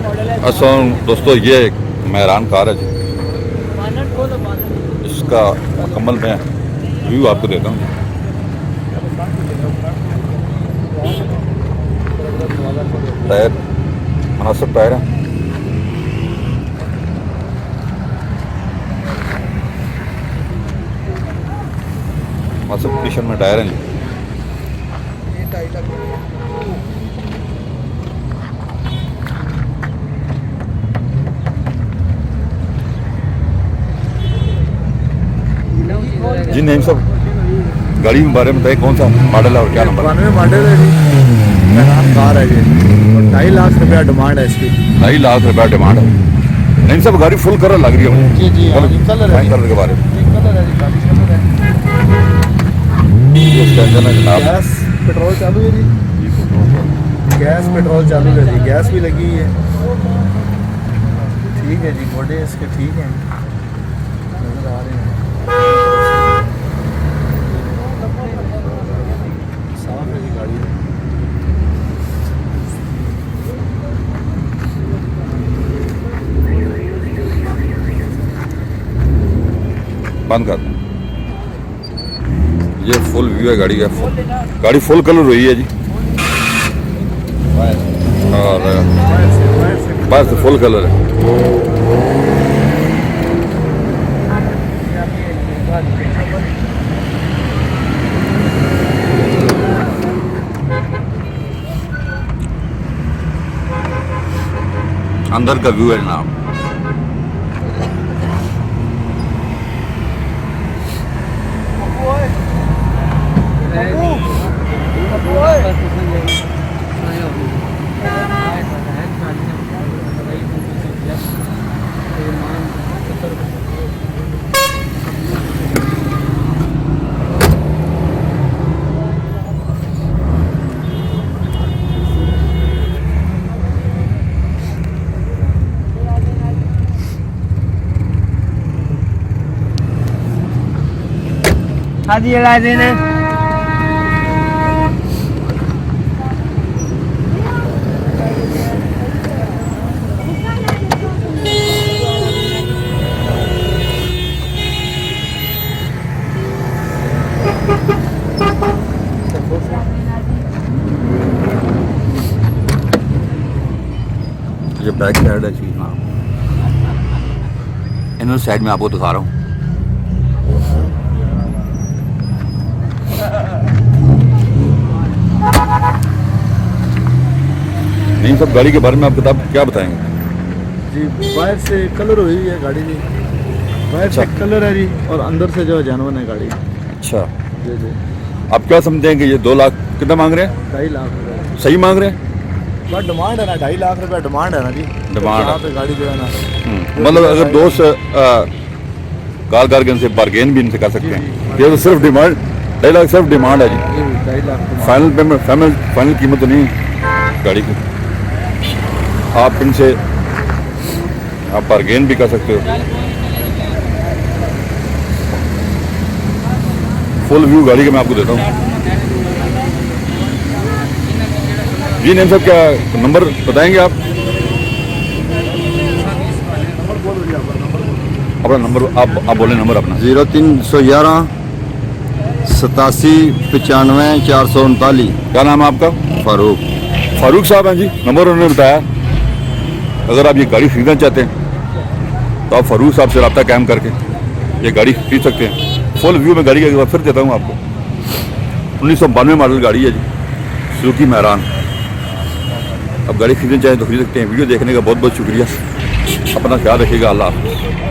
अस्सलाम दोस्तों, ये एक मेहरान कार है जी। इसका मुकम्मल मैं व्यू आपको देता हूँ। टायर मुनासिब टायर है। मुनासिब कंडीशन में टायर हैं जी। जी नहीं सब गाड़ी के बारे में बताइए, कौन सा मॉडल है और क्या नंबर? 92 मॉडल है जी। मेहरान कार है ये और 2.5 लाख रुपया डिमांड है इसकी। 2.5 लाख रुपया डिमांड है। नहीं सब गाड़ी फुल कलर लग रही है। जी जी हाँ, कलर है, कलर के बारे में कलर है जी, गाड़ी कलर है। ये इसका इंजन है जनाब। गैस पेट्रोल चालू है जी। गैस पेट्रोल चालू है जी, गैस भी लगी है। ठीक है जी, घोड़े इसके ठीक हैं, नजर आ रहे हैं। साफ है जी गाड़ी। बंद कर। ये फुल व्यू है गाड़ी का। गाड़ी फुल कलर हुई है जी और बस फुल कलर है। अंदर का व्यू है जनाब। हाँ जी लगा देना। ये बैक साइड है जी। हाँ इन्होंने साइड में आपको दिखा रहा हूँ। नहीं सब गाड़ी के बारे में आप क्या बताएंगे? जी बाहर से कलर हुई है गाड़ी जी, बाहर से कलर है जी और अंदर से जो है जानवर है गाड़ी। अच्छा जी जी। आप क्या समझते हैं कि ये 2 लाख कितना मांग रहे हैं? 2.5 लाख रुपये सही मांग रहे हैं? बट डिमांड है ना, 2.5 लाख रुपया डिमांड है ना जी। डिमांड यहाँ पे गाड़ी जो है ना, मतलब अगर दोस्त कार से बार्गेन भी इनसे कर सकते हैं। ये तो सिर्फ डिमांड 2.5 लाख सिर्फ डिमांड है जी। 2.5 लाख फाइनल पेमेंट फाइनल कीमत तो नहीं है गाड़ी की। आप इनसे आप बार्गेन भी कर सकते हो। फुल व्यू गाड़ी का मैं आपको देता हूँ। जी नेम साहब क्या नंबर बताएंगे आप? अपना नंबर आप बोलें नंबर अपना। 0311 87 95 439। क्या नाम है आपका? फारूक साहब हैं जी। नंबर उन्होंने बताया। अगर आप ये गाड़ी खरीदना चाहते हैं तो आप फारूक साहब से रब्ता कायम करके ये गाड़ी खरीद सकते हैं। फुल व्यू में गाड़ी का एक बार फिर देता हूँ आपको। 1992 मॉडल गाड़ी है जी, सुजुकी मेहरान। अब गाड़ी खरीदना चाहें तो खरीद सकते हैं। वीडियो देखने का बहुत बहुत शुक्रिया। अपना ख्याल रखिएगा। अल्लाह हाफ़िज़।